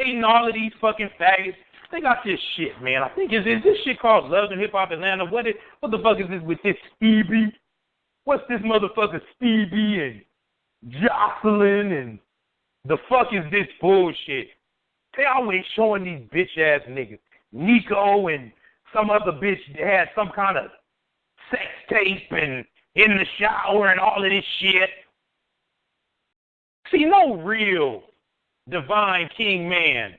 dating all of these fucking faggots. They got this shit, man. I think is this shit called Love and Hip Hop Atlanta? What the fuck is this with this Stevie? What's this motherfucker Stevie and Jocelyn and the fuck is this bullshit? They always showing these bitch ass niggas. Nico and some other bitch that had some kind of sex tape and in the shower and all of this shit. See, no real divine king man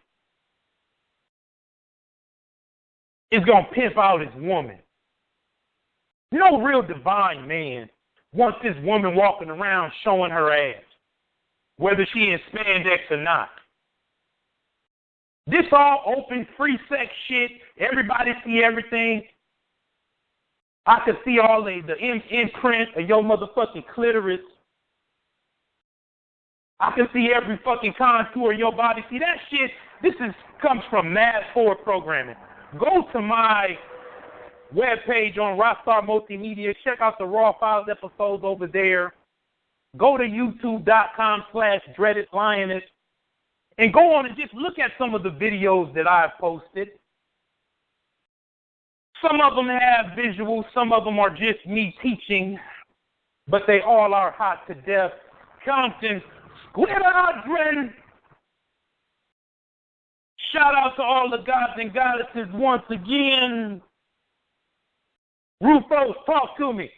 is going to pimp out his woman. No real divine man wants this woman walking around showing her ass, whether she in spandex or not. This all open, free sex shit. Everybody see everything. I can see all the imprint of your motherfucking clitoris. I can see every fucking contour of your body. See, that shit, comes from mass forward programming. Go to my webpage on RAstar Multimedia. Check out the Raw Files episodes over there. Go to youtube.com/DreadedLioness and go on and just look at some of the videos that I've posted. Some of them have visuals. Some of them are just me teaching, but they all are hot to death. Compton, Squidadren. Shout out to all the gods and goddesses once again. Rufus, talk to me.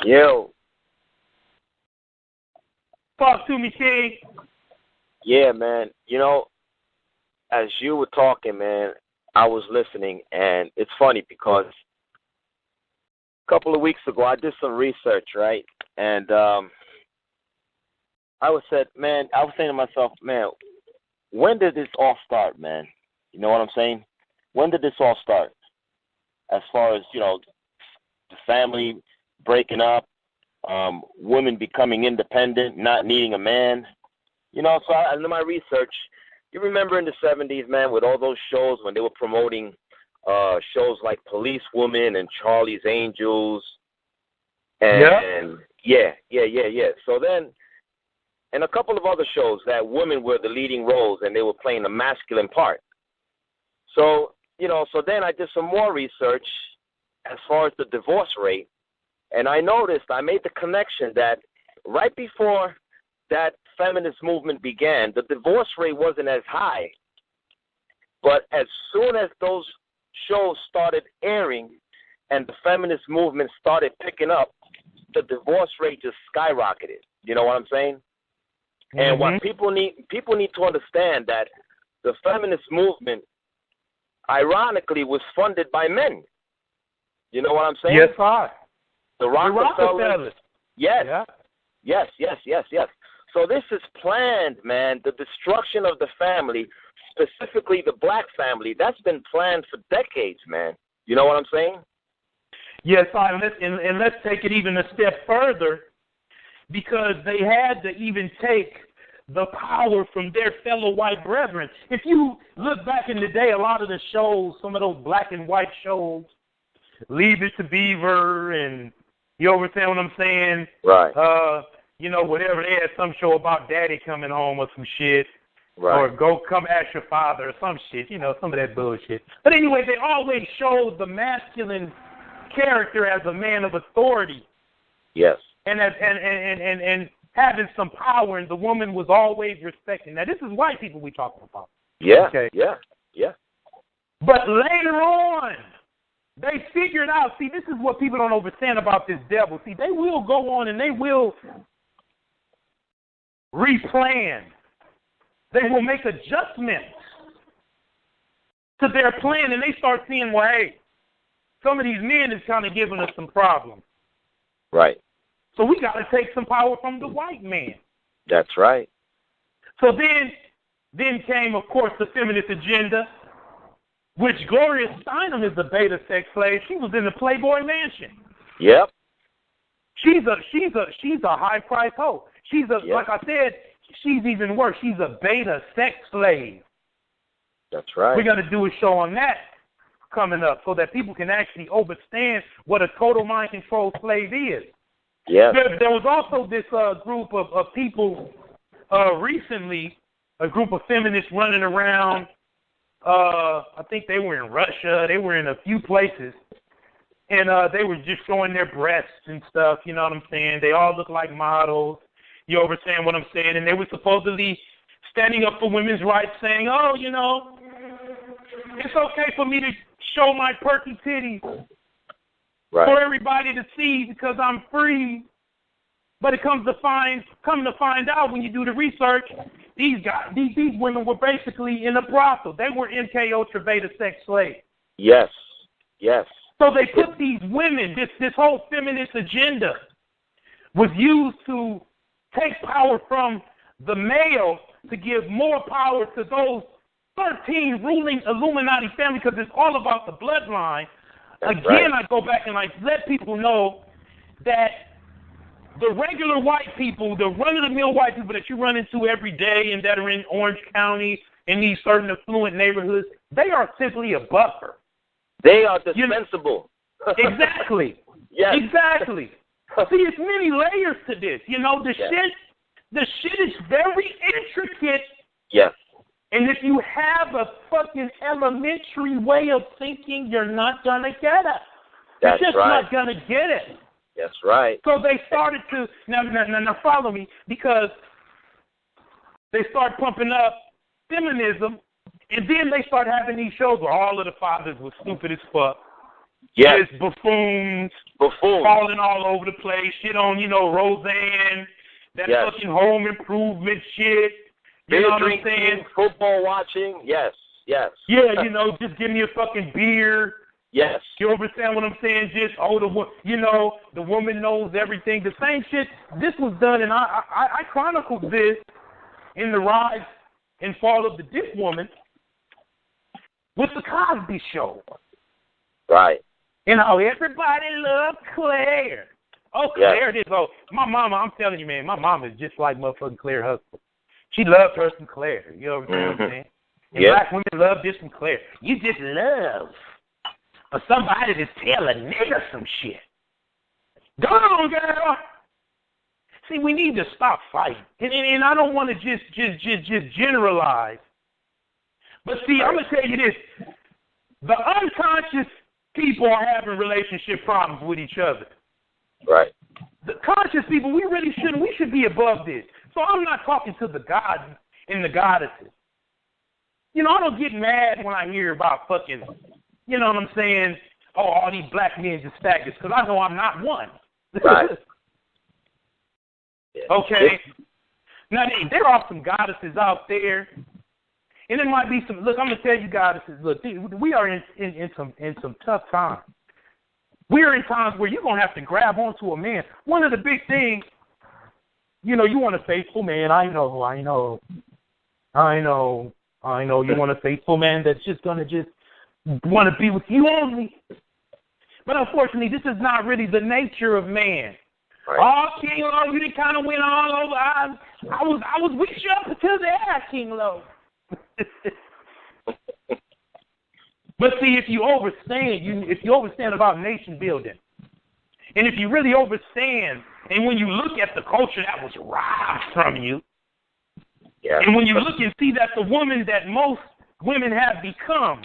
Yo. Talk to me, King. Yeah, man. You know, as you were talking, man, I was listening, and it's funny because a couple of weeks ago I did some research, right? And I was saying to myself, man, when did this all start, man? You know what I'm saying? When did this all start? As far as, the family breaking up, women becoming independent, not needing a man. So I did my research. You remember in the 70s, man, with all those shows when they were promoting shows like Police Woman and Charlie's Angels. And yeah. So then, and a couple of other shows that women were the leading roles and they were playing a masculine part. So, so then I did some more research as far as the divorce rate. And I made the connection that right before that feminist movement began, the divorce rate wasn't as high. But as soon as those shows started airing and the feminist movement started picking up, the divorce rate just skyrocketed. You know what I'm saying? Mm-hmm. And what people need to understand that the feminist movement, ironically, was funded by men. You know what I'm saying? Yes, sir. The Rockefellers. Yes. Yeah. Yes. So this is planned, man. The destruction of the family, specifically the black family, that's been planned for decades, man. You know what I'm saying? Yes, and let's take it even a step further, because they had to even take the power from their fellow white brethren. If you look back in the day, a lot of the shows, some of those black and white shows, Leave It to Beaver, and you understand what I'm saying? Right. Whatever, they had some show about daddy coming home or some shit. Right. Or go come ask your father or some shit, some of that bullshit. But anyway, they always showed the masculine character as a man of authority. Yes. And having some power, and the woman was always respecting. Now, this is white people we talking about. Yeah. Okay. Yeah. But later on, they figured out, see, this is what people don't understand about this devil. See, they will go on and they will replan. They will make adjustments to their plan, and they start seeing, well, hey, some of these men is kind of giving us some problems. Right. So we got to take some power from the white man. That's right. So then came, of course, the feminist agenda, which Gloria Steinem is a beta sex slave. She was in the Playboy Mansion. Yep. She's a high price hoe. Like I said, she's even worse. She's a beta sex slave. That's right. We're going to do a show on that coming up so that people can actually understand what a total mind control slave is. Yeah. There was also this group of people recently a group of feminists running around. I think they were in Russia. They were in a few places. And they were just showing their breasts and stuff, you know what I'm saying? They all look like models. You understand what I'm saying? And they were supposedly standing up for women's rights, saying, oh, you know, it's okay for me to show my perky titties for everybody to see because I'm free. But it comes to find out when you do the research, these women were basically in a brothel. They were MK Ultra beta sex slaves. Yes. So they put these women, this whole feminist agenda was used to take power from the male to give more power to those 13 ruling Illuminati families because it's all about the bloodline. That's Again, right. I go back and I let people know that the regular white people, the run-of-the-mill white people that you run into every day and that are in Orange County, in these certain affluent neighborhoods, they are simply a buffer. They are dispensable. Exactly. Yes. Exactly. See, it's many layers to this. You know, the shit is very intricate. Yes. And if you have a fucking elementary way of thinking, you're not going to get it. You're just not going to get it. That's right. So they started to, now follow me, because they start pumping up feminism, and then they start having these shows where all of the fathers were stupid as fuck. Yes. Just buffoons falling all over the place. Shit on, you know, Roseanne, that fucking home improvement shit. You know what I'm saying? Football watching. Yes. Yeah, you know, just give me a fucking beer. Yes. You understand what I'm saying? Just, the woman knows everything. The same shit, this was done, and I chronicled this in The Rise and Fall of the Dick Woman with The Cosby Show. Right. You know, everybody loved Claire. Oh, Claire this. Oh, my mama, I'm telling you, man, my mama is just like motherfucking Claire Huxtable. She loved her some Claire. You know what I'm saying? And black women love this from Claire. You just love for somebody to tell a nigga some shit. Go on, girl. See, we need to stop fighting. And I don't want to just generalize. But see, I'm going to tell you this. The unconscious people are having relationship problems with each other. Right. The conscious people, we really shouldn't. We should be above this. So I'm not talking to the gods and the goddesses. You know, I don't get mad when I hear about fucking, you know what I'm saying, all these black men just stackers, because I know I'm not one. Right. Okay? Now, there are some goddesses out there, and there might be some, look, I'm going to tell you goddesses, look, we are in some tough times. We're in times where you're going to have to grab onto a man. One of the big things, you know, you want a faithful man. I know. You want a faithful man that's just going to just want to be with you only. But unfortunately, this is not really the nature of man. Right. Oh, King Lo, you done kind of went all over. I was with you up until the ass, King Lo. But see, if you understand about nation building, and if you really understand, and when you look at the culture that was robbed from you, and when you look and see that the woman that most women have become,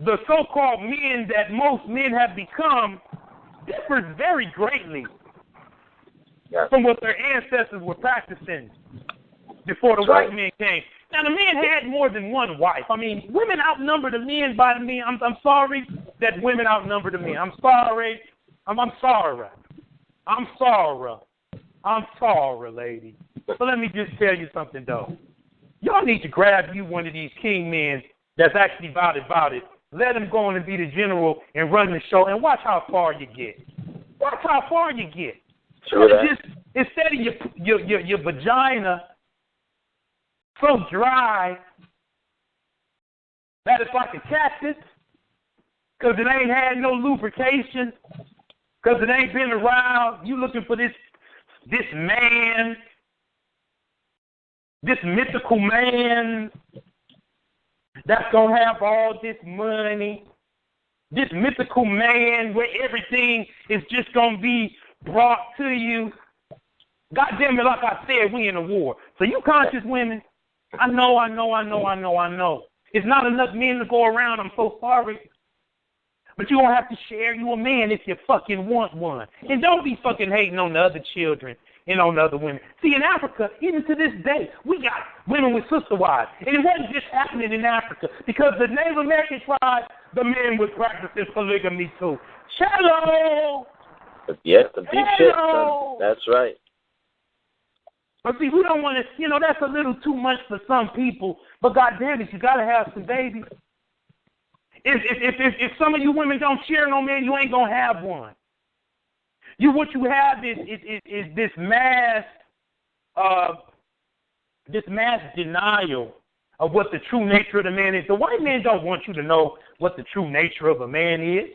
the so-called men that most men have become, differs very greatly from what their ancestors were practicing before the white men came. Now, the men had more than one wife. I mean, women outnumber the men by the men. I'm sorry that women outnumber the men. I'm sorry. I'm sorry, lady. But let me just tell you something, though. Y'all need to grab you one of these king men that's actually about it. Let him go on and be the general and run the show, and watch how far you get. Just, instead of your vagina so dry that it's like a cactus because it ain't had no lubrication, because it ain't been around. You looking for this man, this mythical man that's going to have all this money, this mythical man where everything is just going to be brought to you. God damn it, like I said, we in a war. So you conscious women, I know. It's not enough men to go around. I'm so sorry. But you're going to have to share you a man if you fucking want one. And don't be fucking hating on the other children and on the other women. See, in Africa, even to this day, we got women with sister wives. And it wasn't just happening in Africa. Because the Native American tribes, the men was practicing polygamy too. Shallow! Yes, the deep shit, son. That's right. But see, we don't want to, that's a little too much for some people. But goddamn it, you got to have some babies. If some of you women don't share no man, you ain't going to have one. What you have is this mass denial of what the true nature of the man is. The white man don't want you to know what the true nature of a man is.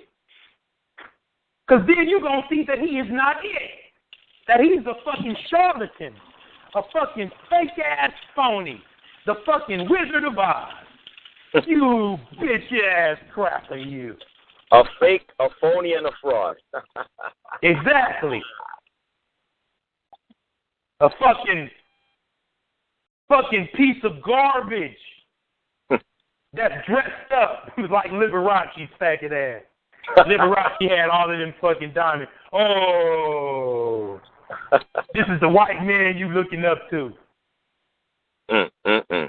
Because then you're going to see that he is not it. That he's a fucking charlatan. A fucking fake-ass phony. The fucking Wizard of Oz. You bitch-ass cracker, you. A fake, a phony, and a fraud. Exactly. A fucking piece of garbage that's dressed up like Liberace's faggot ass. Liberace had all of them fucking diamonds. Oh, this is the white man you looking up to.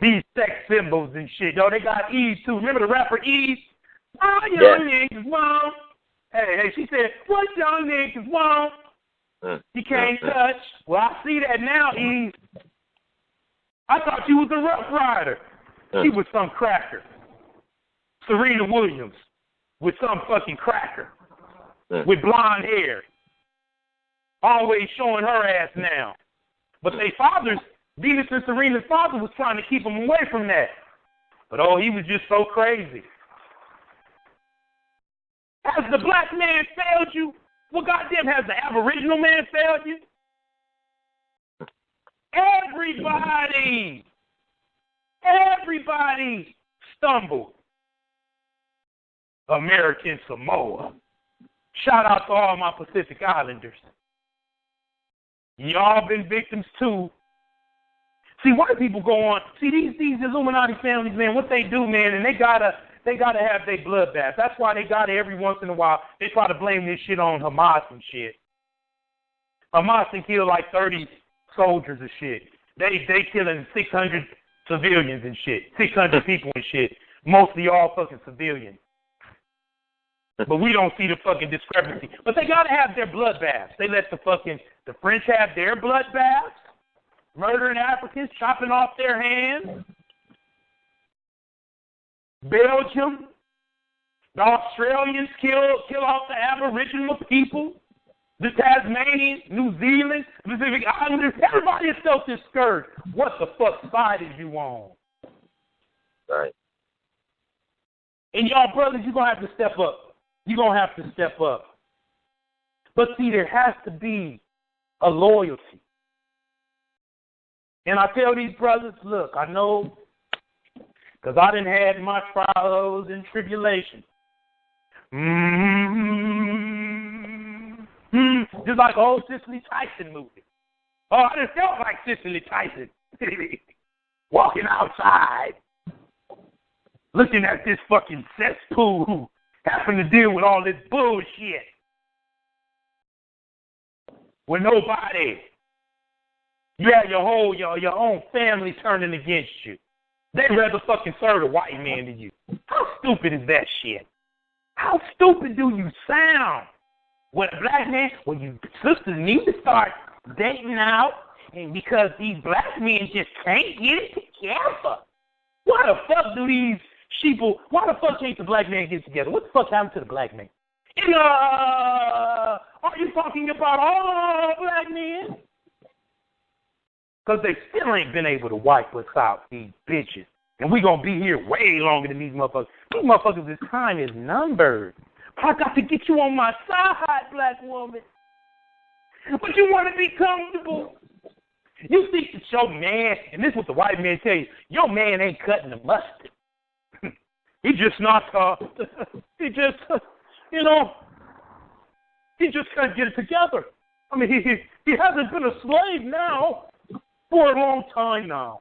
These sex symbols and shit. Yo, they got Eve too. Remember the rapper Eve? Oh, young niggas want. Hey, she said, what young niggas want? You can't touch. Well, I see that now, Eve. I thought you was a Rough Rider. She was some cracker. Serena Williams with some fucking cracker with blonde hair. Always showing her ass now. But they fathers, Venus and Serena's father was trying to keep them away from that. But he was just so crazy. Has the black man failed you? Well, goddamn, has the Aboriginal man failed you? Everybody stumbled. American Samoa. Shout out to all my Pacific Islanders. Y'all been victims too. See, white people go on. See, these Illuminati families, man, what they do, man, and they gotta have their bloodbath. That's why they gotta every once in a while, they try to blame this shit on Hamas and shit. Hamas can kill like 30 soldiers and shit. They killing 600 civilians and shit. 600 people and shit. Mostly all fucking civilians. But we don't see the fucking discrepancy. But they gotta have their bloodbaths. They let the French have their bloodbaths. Murdering Africans, chopping off their hands. Belgium, the Australians kill off the Aboriginal people. The Tasmanians, New Zealand, Pacific Islanders, everybody is self-discouraged. What the fuck side is you on? Right. And y'all brothers, you're going to have to step up. You're going to have to step up. But see, there has to be a loyalty. And I tell these brothers, look, I know, because I done had my trials and tribulations. Just like the old Cicely Tyson movie. Oh, I just felt like Cicely Tyson. Walking outside, looking at this fucking cesspool who happened to deal with all this bullshit. With nobody. You have your own family turning against you. They'd rather fucking serve a white man than you. How stupid is that shit? How stupid do you sound? When a black man, well, you sisters need to start dating out, and because these black men just can't get it together. Why the fuck do these sheeple, why the fuck can't the black man get together? What the fuck happened to the black man? And, are you talking about all black men? Because they still ain't been able to wipe us out, these bitches. And we going to be here way longer than these motherfuckers. These motherfuckers, this time is numbered. I got to get you on my side, black woman. But you want to be comfortable. You think that your man, and this is what the white man tell you, your man ain't cutting the mustard. He just not, he just, he just can't get it together. I mean, he hasn't been a slave now for a long time now.